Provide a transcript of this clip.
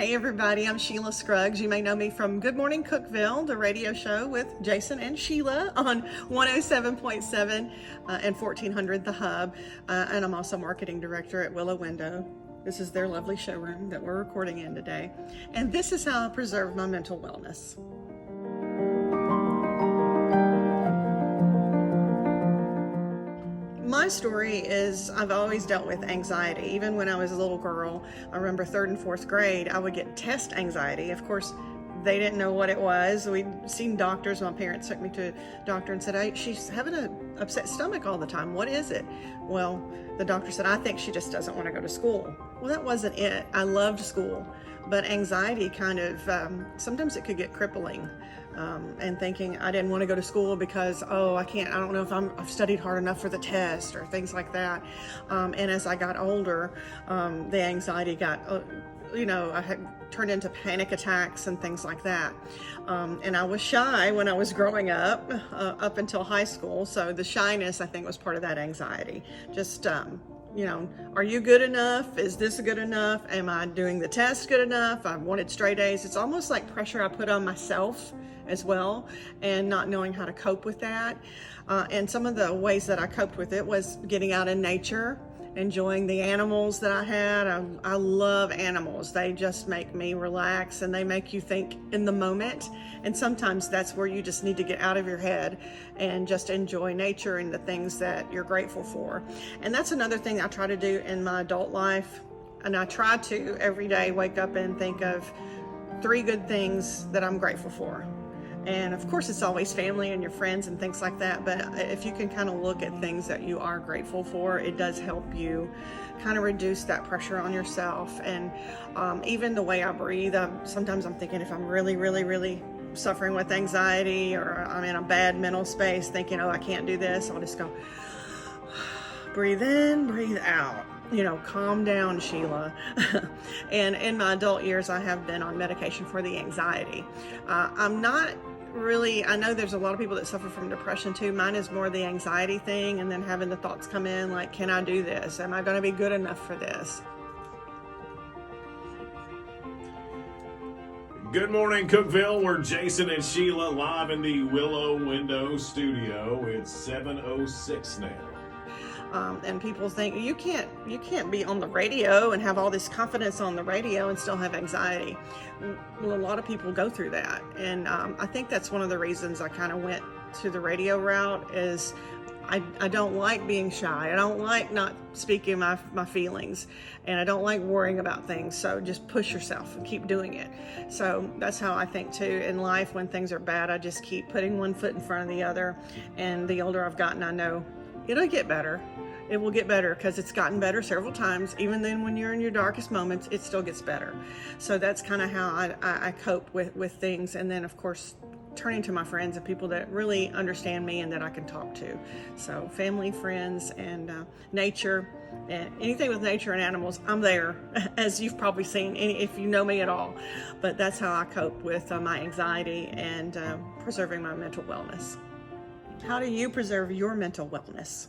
Hey everybody, I'm Sheila Scruggs. You may know me from Good Morning Cookeville, the radio show with Jason and Sheila on 107.7 and 1400 The Hub. And I'm also marketing director at Willow Window. This is their lovely showroom that we're recording in today. And this is how I preserve my mental wellness. My story is I've always dealt with anxiety. Even when I was a little girl, I remember 3rd and 4th grade, I would get test anxiety. Of course, they didn't know what it was. We'd seen doctors. My parents took me to a doctor and said, hey, she's having an upset stomach all the time. What is it? Well, the doctor said, I think she just doesn't want to go to school. Well, that wasn't it. I loved school, but anxiety kind of, sometimes it could get crippling. And thinking I didn't want to go to school because, I don't know if I've studied hard enough for the test or things like that. And as I got older, the anxiety got, I had turned into panic attacks and things like that. And I was shy when I was growing up until high school. So the shyness, I think, was part of that anxiety. Just, are you good enough? Is this good enough? Am I doing the test good enough? I wanted straight A's. It's almost like pressure I put on myself as well, and not knowing how to cope with that. And some of the ways that I coped with it was getting out in nature, enjoying the animals that I had. I love animals. They just make me relax and they make you think in the moment. And sometimes that's where you just need to get out of your head and just enjoy nature and the things that you're grateful for. And that's another thing I try to do in my adult life. And I try to every day wake up and think of 3 good things that I'm grateful for. And of course, it's always family and your friends and things like that. But if you can kind of look at things that you are grateful for, it does help you kind of reduce that pressure on yourself. And even the way I breathe, sometimes I'm thinking if I'm really, really, really suffering with anxiety or I'm in a bad mental space thinking, I can't do this, I'll just go breathe in, breathe out. Calm down, Sheila. And in my adult years, I have been on medication for the anxiety. I'm not really, I know there's a lot of people that suffer from depression too. Mine is more the anxiety thing, and then having the thoughts come in like, can I do this? Am I going to be good enough for this? Good Morning Cookeville. We're Jason and Sheila live in the Willow Window studio. It's 7:06 now. And people think you can't be on the radio and have all this confidence on the radio and still have anxiety. Well, a lot of people go through that, and I think that's one of the reasons I kind of went to the radio route. Is I don't like being shy. I don't like not speaking my feelings, and I don't like worrying about things. So just push yourself and keep doing it. So that's how I think too in life. When things are bad, I just keep putting one foot in front of the other. And the older I've gotten, I know it'll get better. It will get better because it's gotten better several times. Even then, when you're in your darkest moments, it still gets better. So that's kind of how I cope with things. And then, of course, turning to my friends and people that really understand me and that I can talk to. So family, friends, and nature. And anything with nature and animals, I'm there, as you've probably seen if you know me at all. But that's how I cope with my anxiety and preserving my mental wellness. How do you preserve your mental wellness?